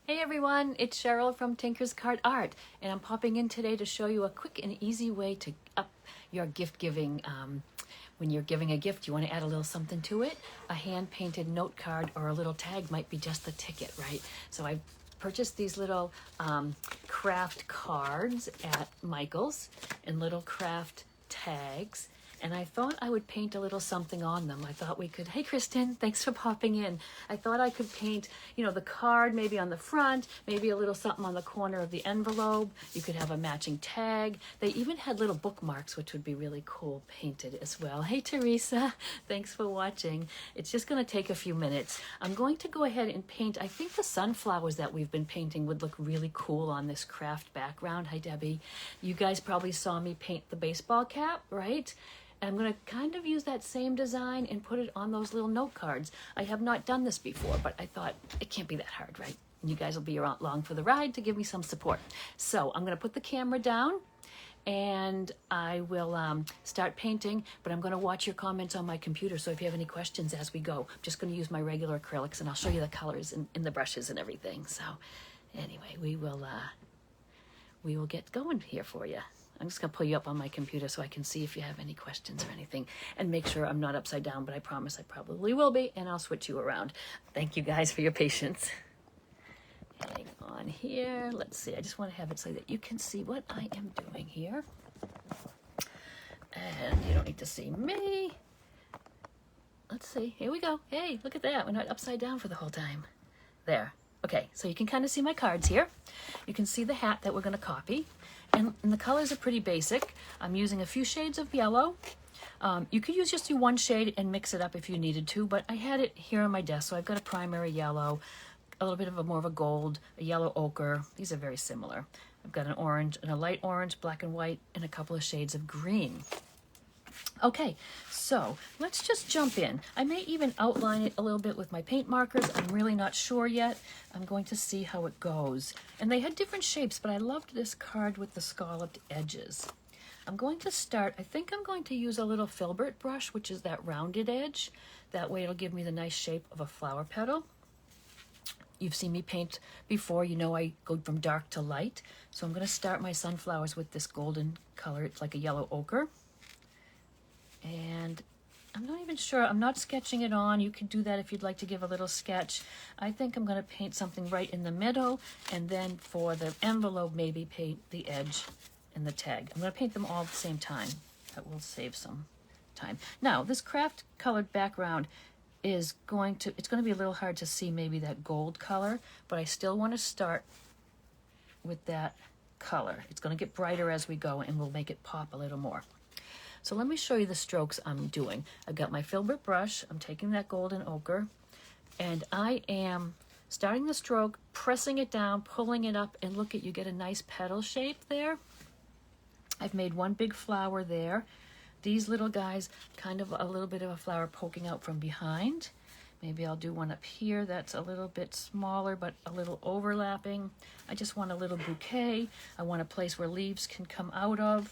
Hey everyone, it's Cheryl from Tinker's Card Art, and I'm popping in today to show you a quick and easy way to up your gift giving. When you're giving a gift, you want to add a little something to it. A hand-painted note card or a little tag might be just the ticket, right? So I purchased these little craft cards at Michael's and little craft tags. And I thought I would paint a little something on them. I thought we could, hey Kristen, thanks for popping in. I thought I could paint, the card maybe on the front, maybe a little something on the corner of the envelope. You could have a matching tag. They even had little bookmarks, which would be really cool painted as well. Hey Teresa, thanks for watching. It's just gonna take a few minutes. I'm going to go ahead and paint, I think the sunflowers that we've been painting would look really cool on this craft background. Hi Debbie. You guys probably saw me paint the baseball cap, right? I'm going to kind of use that same design and put it on those little note cards. I have not done this before, but I thought it can't be that hard, right? And you guys will be along for the ride to give me some support. So I'm going to put the camera down and I will start painting, but I'm going to watch your comments on my computer. So if you have any questions as we go, I'm just going to use my regular acrylics and I'll show you the colors and the brushes and everything. So anyway, we will get going here for you. I'm just gonna pull you up on my computer so I can see if you have any questions or anything and make sure I'm not upside down, but I promise I probably will be, and I'll switch you around. Thank you guys for your patience. Hang on here. Let's see, I just wanna have it so that you can see what I am doing here. And you don't need to see me. Let's see, here we go. Hey, look at that, we're not upside down for the whole time. There, okay, so you can kind of see my cards here. You can see the hat that we're gonna copy. And the colors are pretty basic. I'm using a few shades of yellow. You could use just one shade and mix it up if you needed to, but I had it here on my desk, so I've got a primary yellow, a little bit of more of a gold, a yellow ochre. These are very similar. I've got an orange and a light orange, black and white, and a couple of shades of green. Okay, so let's just jump in. I may even outline it a little bit with my paint markers. I'm really not sure yet. I'm going to see how it goes. And they had different shapes, but I loved this card with the scalloped edges. I'm going to start, I think I'm going to use a little filbert brush, which is that rounded edge. That way it'll give me the nice shape of a flower petal. You've seen me paint before, you know I go from dark to light. So I'm going to start my sunflowers with this golden color. It's like a yellow ochre. And I'm not even sure, I'm not sketching it on. You could do that if you'd like to give a little sketch. I think I'm going to paint something right in the middle, and then for the envelope, maybe paint the edge and the tag. I'm going to paint them all at the same time. That will save some time. Now, this craft colored background is it's going to be a little hard to see maybe that gold color, but I still want to start with that color. It's going to get brighter as we go, and we'll make it pop a little more. So let me show you the strokes I'm doing. I've got my filbert brush, I'm taking that golden ochre, and I am starting the stroke, pressing it down, pulling it up, and look at, you get a nice petal shape there. I've made one big flower there. These little guys, kind of a little bit of a flower poking out from behind. Maybe I'll do one up here that's a little bit smaller, but a little overlapping. I just want a little bouquet. I want a place where leaves can come out of.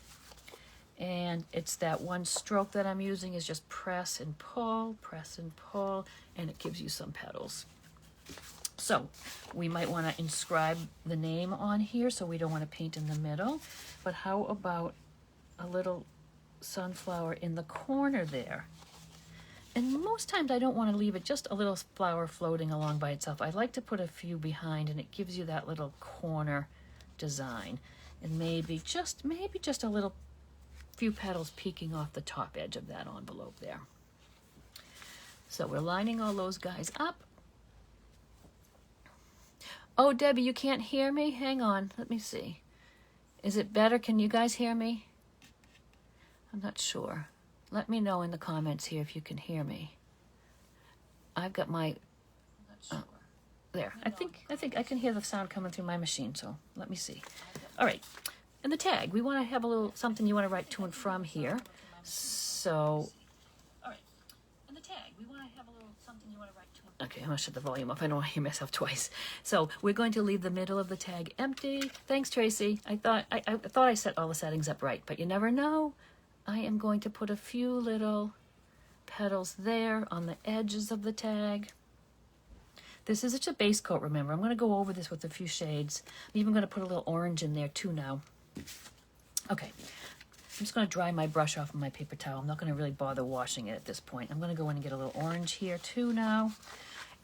And it's that one stroke that I'm using is just press and pull, and it gives you some petals. So we might want to inscribe the name on here, so we don't want to paint in the middle. But how about a little sunflower in the corner there? And most times I don't want to leave it just a little flower floating along by itself. I like to put a few behind, and it gives you that little corner design. And maybe just a little few petals peeking off the top edge of that envelope there. So we're lining all those guys up. Oh, Debbie, you can't hear me? Hang on, let me see. Is it better? Can you guys hear me? I'm not sure. Let me know in the comments here if you can hear me. I've got my, there. I think I can hear the sound coming through my machine, so let me see. All right. And the tag, we want to have a little something you want to write to and from here. So, all right. And the tag, we want to have a little something you want to write to and from. Okay, I'm going to shut the volume off. I don't want to hear myself twice. So we're going to leave the middle of the tag empty. Thanks, Tracy. I thought I set all the settings up right, but you never know. I am going to put a few little petals there on the edges of the tag. This is just a base coat, remember. I'm going to go over this with a few shades. I'm even going to put a little orange in there too now. Okay, I'm just going to dry my brush off of my paper towel. I'm not going to really bother washing it at this point. I'm going to go in and get a little orange here too now.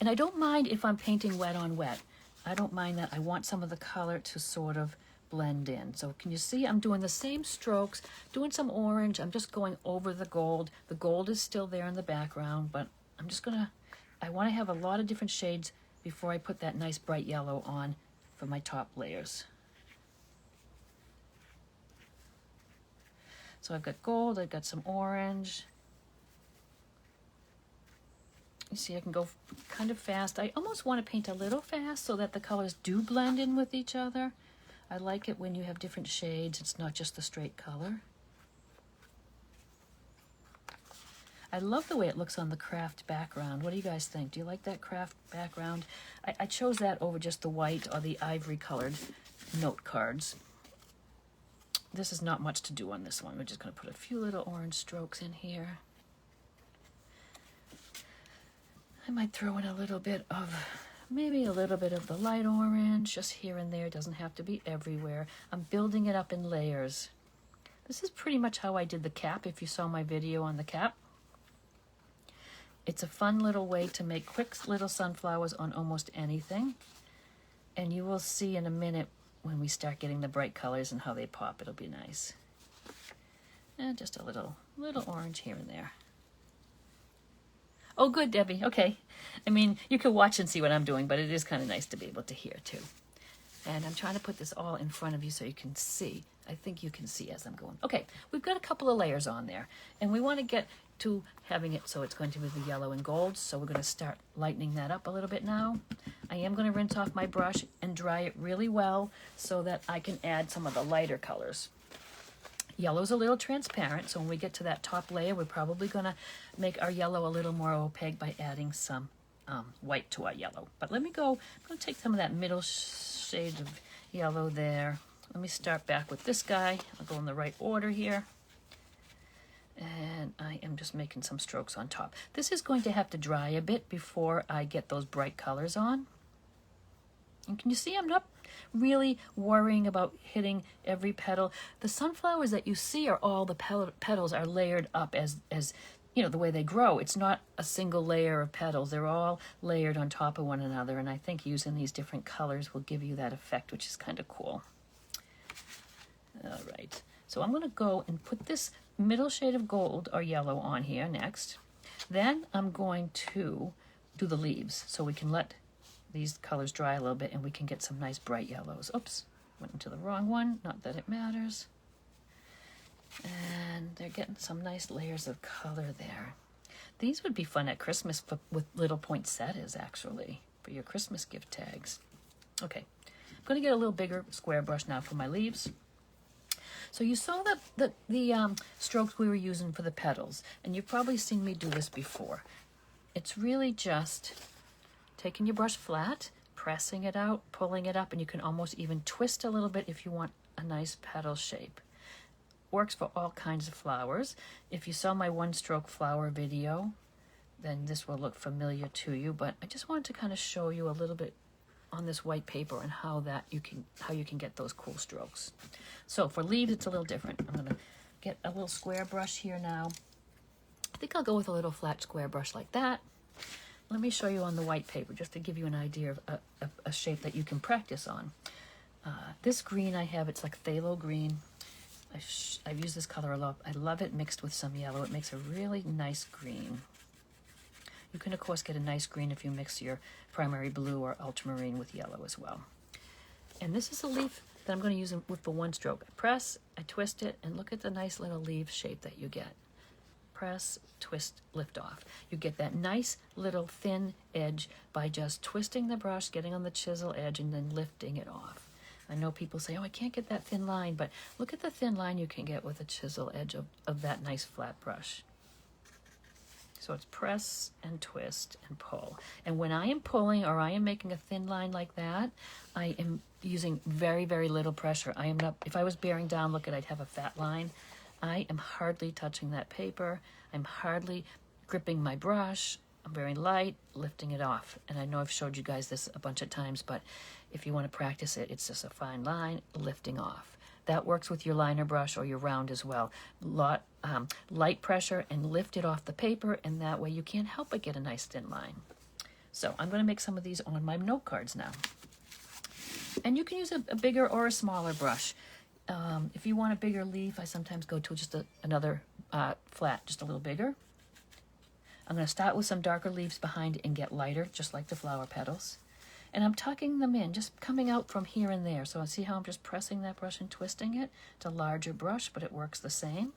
And I don't mind if I'm painting wet on wet. I don't mind that. I want some of the color to sort of blend in. So can you see I'm doing the same strokes, doing some orange. I'm just going over the gold. The gold is still there in the background, but I'm just going to, I want to have a lot of different shades before I put that nice bright yellow on for my top layers. So I've got gold, I've got some orange. You see, I can go kind of fast. I almost want to paint a little fast so that the colors do blend in with each other. I like it when you have different shades. It's not just the straight color. I love the way it looks on the craft background. What do you guys think? Do you like that craft background? I chose that over just the white or the ivory colored note cards. This is not much to do on this one. We're just going to put a few little orange strokes in here. I might throw in a little bit of, maybe a little bit of the light orange, just here and there. It doesn't have to be everywhere. I'm building it up in layers. This is pretty much how I did the cap, if you saw my video on the cap. It's a fun little way to make quick little sunflowers on almost anything. And you will see in a minute when we start getting the bright colors and how they pop. It'll be nice. And just a little orange here and there. Oh, good, Debbie. Okay. I mean, you can watch and see what I'm doing, but it is kind of nice to be able to hear too. And I'm trying to put this all in front of you so you can see. I think you can see as I'm going. Okay, we've got a couple of layers on there, and we want to get to having it so it's going to be the yellow and gold. So we're going to start lightening that up a little bit now. I am going to rinse off my brush and dry it really well so that I can add some of the lighter colors. Yellow's a little transparent, so when we get to that top layer, we're probably going to make our yellow a little more opaque by adding some white to our yellow. But let me go, I'm going to take some of that middle shade of yellow there. Let me start back with this guy. I'll go in the right order here. And I am just making some strokes on top. This is going to have to dry a bit before I get those bright colors on. And can you see I'm not really worrying about hitting every petal. The sunflowers that you see are all the petals are layered up as you know, the way they grow. It's not a single layer of petals. They're all layered on top of one another. And I think using these different colors will give you that effect, which is kind of cool. All right. So I'm going to go and put this middle shade of gold or yellow on here next. Then I'm going to do the leaves so we can let these colors dry a little bit and we can get some nice bright yellows. Oops, went into the wrong one. Not that it matters. And they're getting some nice layers of color there. These would be fun at Christmas with little poinsettias, actually, for your Christmas gift tags. Okay, I'm going to get a little bigger square brush now for my leaves. So you saw the strokes we were using for the petals, and you've probably seen me do this before. It's really just taking your brush flat, pressing it out, pulling it up, and you can almost even twist a little bit if you want a nice petal shape. Works for all kinds of flowers. If you saw my one-stroke flower video, then this will look familiar to you, but I just wanted to kind of show you a little bit on this white paper and how you can get those cool strokes. So for leaves, it's a little different. I'm going to get a little square brush here now. I think I'll go with a little flat square brush like that. Let me show you on the white paper just to give you an idea of a shape that you can practice on. This green I have, it's like phthalo green. I've used this color a lot. I love it mixed with some yellow. It makes a really nice green. You can, of course, get a nice green if you mix your primary blue or ultramarine with yellow as well. And this is a leaf that I'm going to use with the one stroke. I press, I twist it, and look at the nice little leaf shape that you get. Press, twist, lift off. You get that nice little thin edge by just twisting the brush, getting on the chisel edge, and then lifting it off. I know people say, oh, I can't get that thin line, but look at the thin line you can get with a chisel edge of that nice flat brush. So it's press and twist and pull. And when I am pulling or I am making a thin line like that, I am using very, very little pressure. I am not, if I was bearing down, look at, I'd have a fat line. I am hardly touching that paper. I'm hardly gripping my brush. I'm very light, lifting it off. And I know I've showed you guys this a bunch of times, but if you want to practice it, it's just a fine line, lifting off. That works with your liner brush or your round as well. Light pressure and lift it off the paper, and that way you can't help but get a nice thin line. So I'm going to make some of these on my note cards now. And you can use a bigger or a smaller brush. If you want a bigger leaf, I sometimes go to just another flat, just a little bigger. I'm going to start with some darker leaves behind and get lighter, just like the flower petals. And I'm tucking them in, just coming out from here and there. So I see how I'm just pressing that brush and twisting it. It's a larger brush, but it works the same.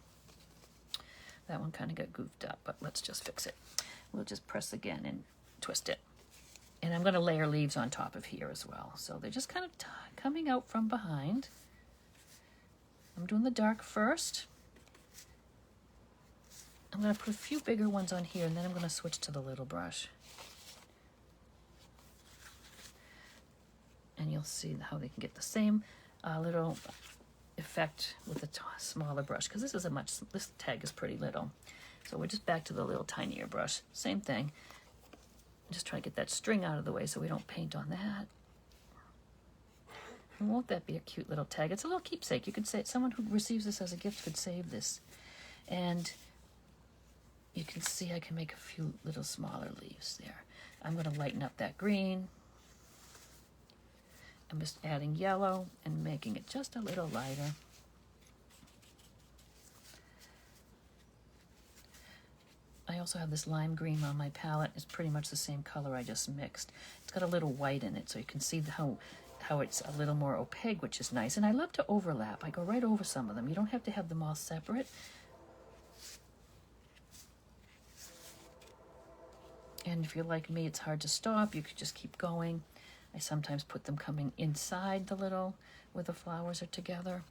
That one kind of got goofed up, but let's just fix it. We'll just press again and twist it. And I'm going to layer leaves on top of here as well. So they're just kind of coming out from behind. I'm doing the dark first. I'm going to put a few bigger ones on here, and then I'm going to switch to the little brush. And you'll see how they can get the same little effect with the smaller brush, because this tag is pretty little. So we're just back to the little tinier brush. Same thing. Just try to get that string out of the way so we don't paint on that. And won't that be a cute little tag? It's a little keepsake. You could say someone who receives this as a gift could save this. And you can see I can make a few little smaller leaves there. I'm going to lighten up that green. I'm just adding yellow and making it just a little lighter. I also have this lime green on my palette. It's pretty much the same color I just mixed. It's got a little white in it, so you can see how it's a little more opaque, which is nice. And I love to overlap. I go right over some of them. You don't have to have them all separate. And if you're like me, it's hard to stop. You could just keep going. I sometimes put them coming inside the little, where the flowers are together.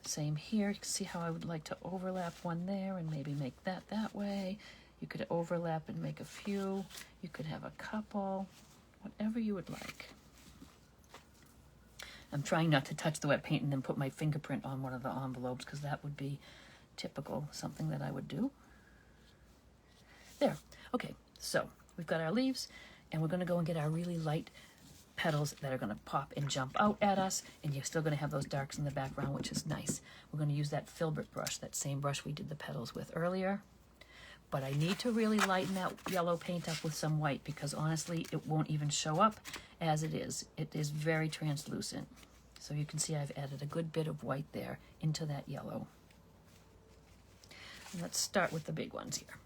Same here. You can see how I would like to overlap one there and maybe make that way. You could overlap and make a few. You could have a couple, whatever you would like. I'm trying not to touch the wet paint and then put my fingerprint on one of the envelopes, because that would be typical, something that I would do. There. Okay, so we've got our leaves, and we're going to go and get our really light petals that are going to pop and jump out at us, and you're still going to have those darks in the background, which is nice. We're going to use that filbert brush, that same brush we did the petals with earlier. But I need to really lighten that yellow paint up with some white, because honestly, it won't even show up as it is. It is very translucent. So you can see I've added a good bit of white there into that yellow. And let's start with the big ones here.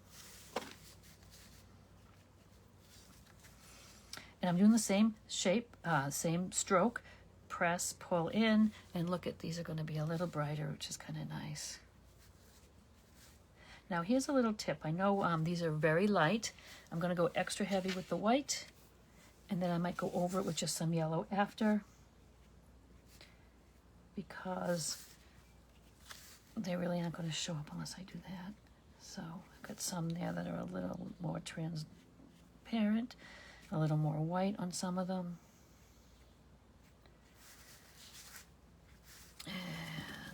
And I'm doing the same shape, same stroke, press, pull in, and look at, these are going to be a little brighter, which is kind of nice. Now here's a little tip. I know these are very light. I'm going to go extra heavy with the white, and then I might go over it with just some yellow after, because they really aren't going to show up unless I do that. So I've got some there that are a little more transparent, a little more white on some of them. And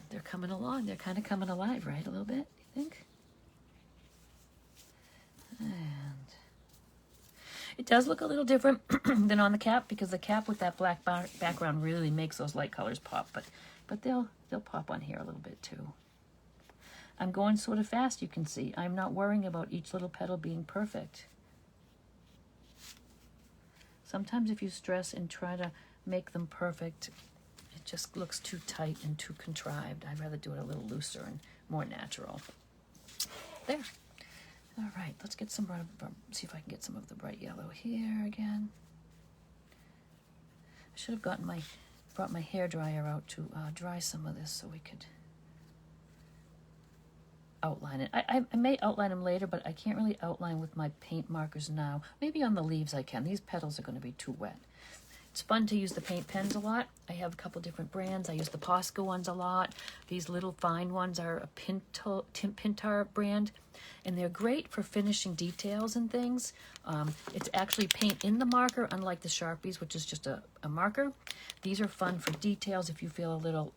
they're coming along. They're kind of coming alive, right? A little bit, you think? And it does look a little different than on the cap, because the cap with that black background really makes those light colors pop, but they'll pop on here a little bit too. I'm going sort of fast, you can see. I'm not worrying about each little petal being perfect. Sometimes if you stress and try to make them perfect, it just looks too tight and too contrived. I'd rather do it a little looser and more natural. There. All right, let's get some, see if I can get some of the bright yellow here again. I should have brought my hair dryer out to dry some of this so we could outline it. I may outline them later, but I can't really outline with my paint markers now. Maybe on the leaves I can. These petals are going to be too wet. It's fun to use the paint pens a lot. I have a couple different brands. I use the Posca ones a lot. These little fine ones are a Pintar brand, and they're great for finishing details and things. It's actually paint in the marker, unlike the Sharpies, which is just a marker. These are fun for details if you feel a little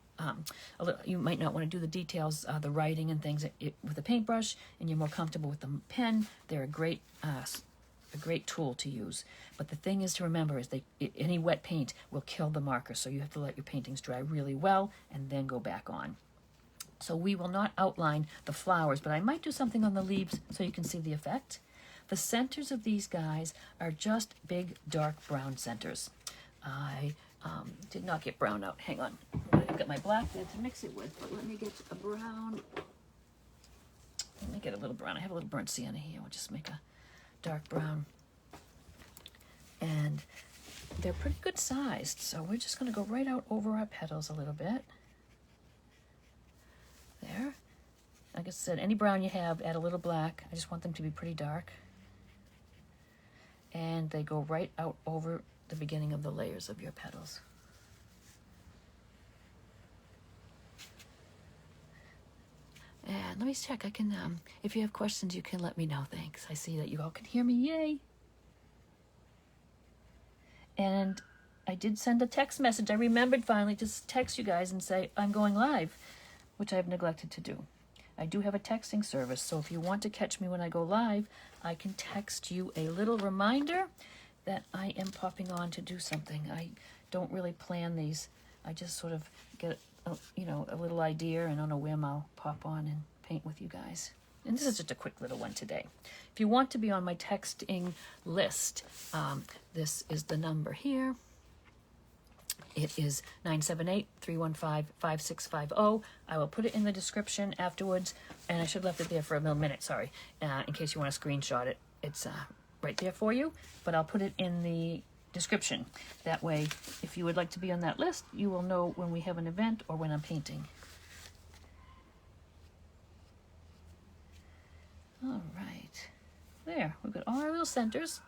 you might not want to do the details, the writing and things with a paintbrush, and you're more comfortable with the pen. They're a great tool to use. But the thing is to remember is any wet paint will kill the marker, so you have to let your paintings dry really well and then go back on. So we will not outline the flowers, but I might do something on the leaves so you can see the effect. The centers of these guys are just big, dark brown centers. I did not get brown out. Hang on. I've got my black there to mix it with, but let me get a brown. Let me get a little brown. I have a little burnt sienna here. We'll just make a dark brown. And they're pretty good sized, so we're just going to go right out over our petals a little bit. There. Like I said, any brown you have, add a little black. I just want them to be pretty dark. And they go right out over the beginning of the layers of your petals. And let me check. I can, if you have questions, you can let me know. Thanks. I see that you all can hear me. Yay! And I did send a text message. I remembered finally to text you guys and say I'm going live, which I've neglected to do. I do have a texting service, so if you want to catch me when I go live, I can text you a little reminder that I am popping on to do something. I don't really plan these. I just sort of get, a little idea, and on a whim I'll pop on and paint with you guys. And this is just a quick little one today. If you want to be on my texting list, this is the number here. It is 978-315-5650. I will put it in the description afterwards, and I should have left it there for a minute, sorry, in case you want to screenshot it. It's right there for you, but I'll put it in the description. That way, if you would like to be on that list, you will know when we have an event or when I'm painting. All right, there, we've got all our little centers.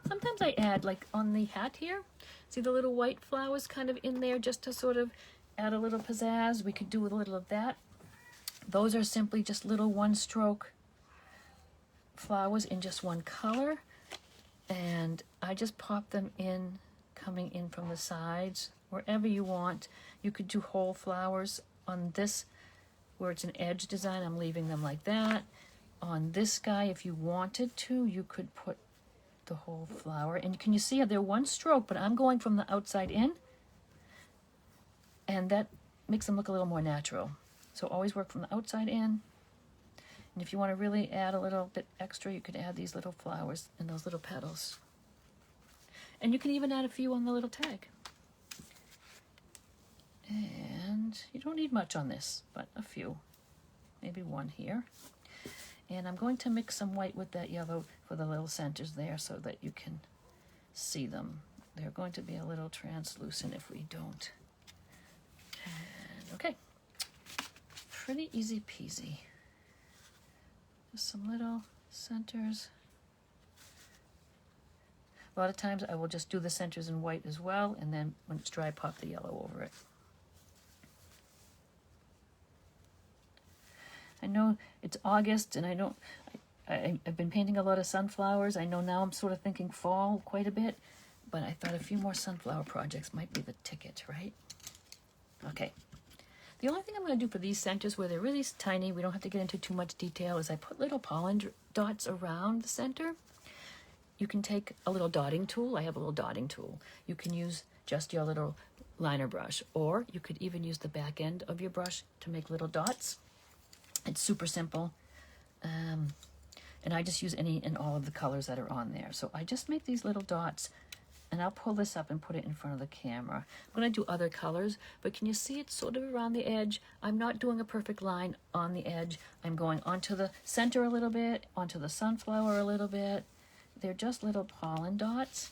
Sometimes I add, like on the hat here, see the little white flowers kind of in there just to sort of add a little pizzazz. We could do a little of that. Those are simply just little one-stroke flowers in just one color. And I just pop them in, coming in from the sides, wherever you want. You could do whole flowers on this, where it's an edge design. I'm leaving them like that. On this guy, if you wanted to, you could put the whole flower. And can you see they're one stroke, but I'm going from the outside in, and that makes them look a little more natural. So always work from the outside in. And if you want to really add a little bit extra, you could add these little flowers and those little petals. And you can even add a few on the little tag. And you don't need much on this, but a few. Maybe one here. And I'm going to mix some white with that yellow for the little centers there so that you can see them. They're going to be a little translucent if we don't. And okay, pretty easy peasy. Just some little centers. A lot of times I will just do the centers in white as well, and then when it's dry, pop the yellow over it. I know it's August, and I've been painting a lot of sunflowers. I know now I'm sort of thinking fall quite a bit, but I thought a few more sunflower projects might be the ticket, right? Okay. The only thing I'm going to do for these centers where they're really tiny, we don't have to get into too much detail, is I put little pollen dots around the center. You can take a little dotting tool. I have a little dotting tool. You can use just your little liner brush, or you could even use the back end of your brush to make little dots. It's super simple, and I just use any and all of the colors that are on there. So I just make these little dots, and I'll pull this up and put it in front of the camera. I'm going to do other colors, but can you see it's sort of around the edge? I'm not doing a perfect line on the edge. I'm going onto the center a little bit, onto the sunflower a little bit. They're just little pollen dots.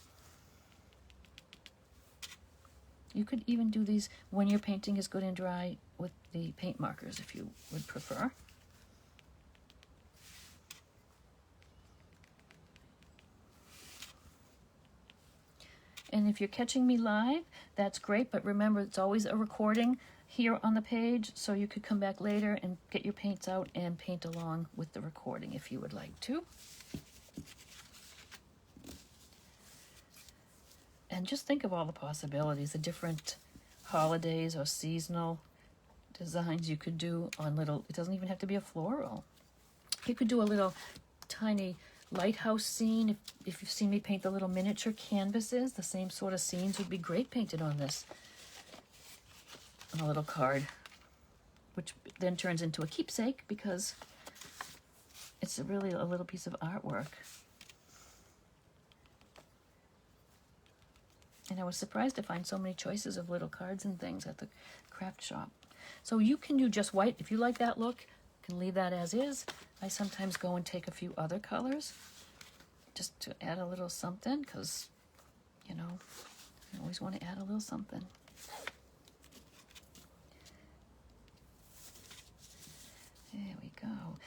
You could even do these when your painting is good and dry with the paint markers if you would prefer. And if you're catching me live, that's great, but remember it's always a recording here on the page, so you could come back later and get your paints out and paint along with the recording if you would like to. And just think of all the possibilities, the different holidays or seasonal designs you could do on little, it doesn't even have to be a floral. You could do a little tiny lighthouse scene. If you've seen me paint the little miniature canvases, the same sort of scenes would be great painted on this, on a little card, which then turns into a keepsake because it's really a little piece of artwork. And I was surprised to find so many choices of little cards and things at the craft shop. So you can do just white. If you like that look, you can leave that as is. I sometimes go and take a few other colors just to add a little something because, you know, I always want to add a little something. There we go.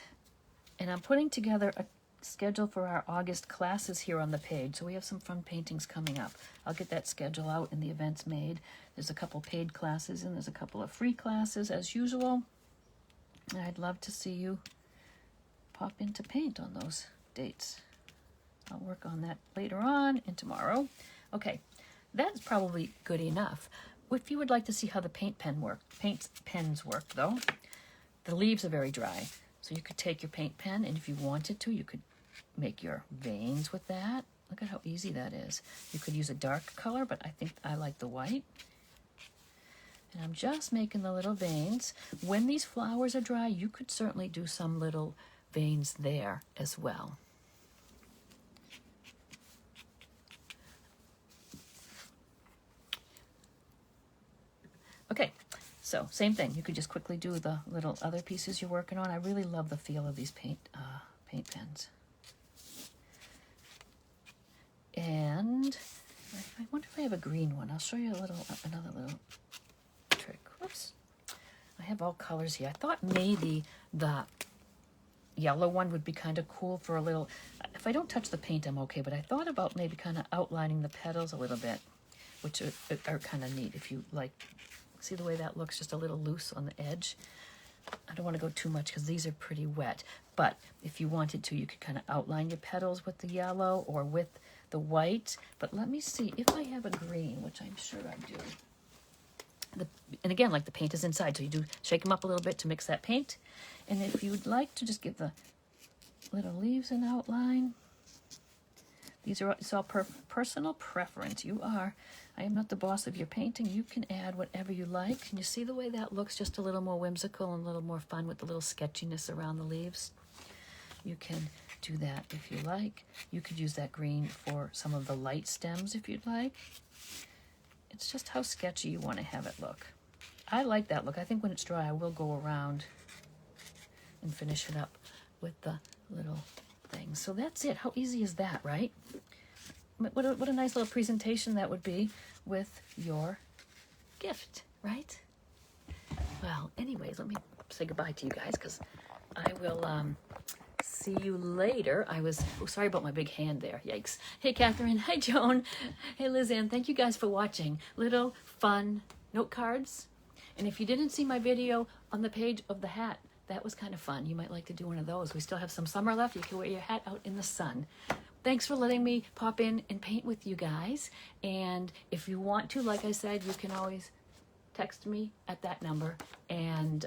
And I'm putting together a schedule for our August classes here on the page. So we have some fun paintings coming up. I'll get that schedule out and the events made. There's a couple paid classes and there's a couple of free classes as usual. And I'd love to see you pop in to paint on those dates. I'll work on that later on and tomorrow. Okay, that's probably good enough. If you would like to see how the paint pens work though, the leaves are very dry. So you could take your paint pen and if you wanted to, you could make your veins with that. Look at how easy that is. You could use a dark color, but I think I like the white. And I'm just making the little veins. When these flowers are dry, you could certainly do some little veins there as well. Okay, so same thing. You could just quickly do the little other pieces you're working on. I really love the feel of these paint pens. And I wonder if I have a green one. I'll show you another little trick. Whoops. I have all colors here. I thought maybe the yellow one would be kind of cool for a little, if I don't touch the paint, I'm okay, but I thought about maybe kind of outlining the petals a little bit, which are kind of neat if you like. See the way that looks, just a little loose on the edge. I don't want to go too much because these are pretty wet, but if you wanted to, you could kind of outline your petals with the yellow or with the white. But let me see if I have a green, which I'm sure I do. And again, like the paint is inside, so you do shake them up a little bit to mix that paint. And if you'd like to just give the little leaves an outline, it's all personal preference. I am not the boss of your painting. You can add whatever you like. Can you see the way that looks? Just a little more whimsical and a little more fun with the little sketchiness around the leaves. You can do that if you like. You could use that green for some of the light stems if you'd like. It's just how sketchy you want to have it look. I like that look. I think when it's dry, I will go around and finish it up with the little things. So that's it. How easy is that, right? What a nice little presentation that would be with your gift, right? Well, anyways, let me say goodbye to you guys because I will see you later. Sorry about my big hand there. Yikes. Hey, Catherine. Hi, Joan. Hey, Lizanne. Thank you guys for watching. Little fun note cards. And if you didn't see my video on the page of the hat, that was kind of fun. You might like to do one of those. We still have some summer left. You can wear your hat out in the sun. Thanks for letting me pop in and paint with you guys. And if you want to, like I said, you can always text me at that number. And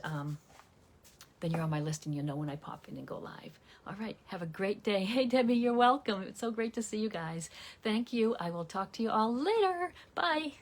then you're on my list and you'll know when I pop in and go live. All right. Have a great day. Hey, Debbie, you're welcome. It's so great to see you guys. Thank you. I will talk to you all later. Bye.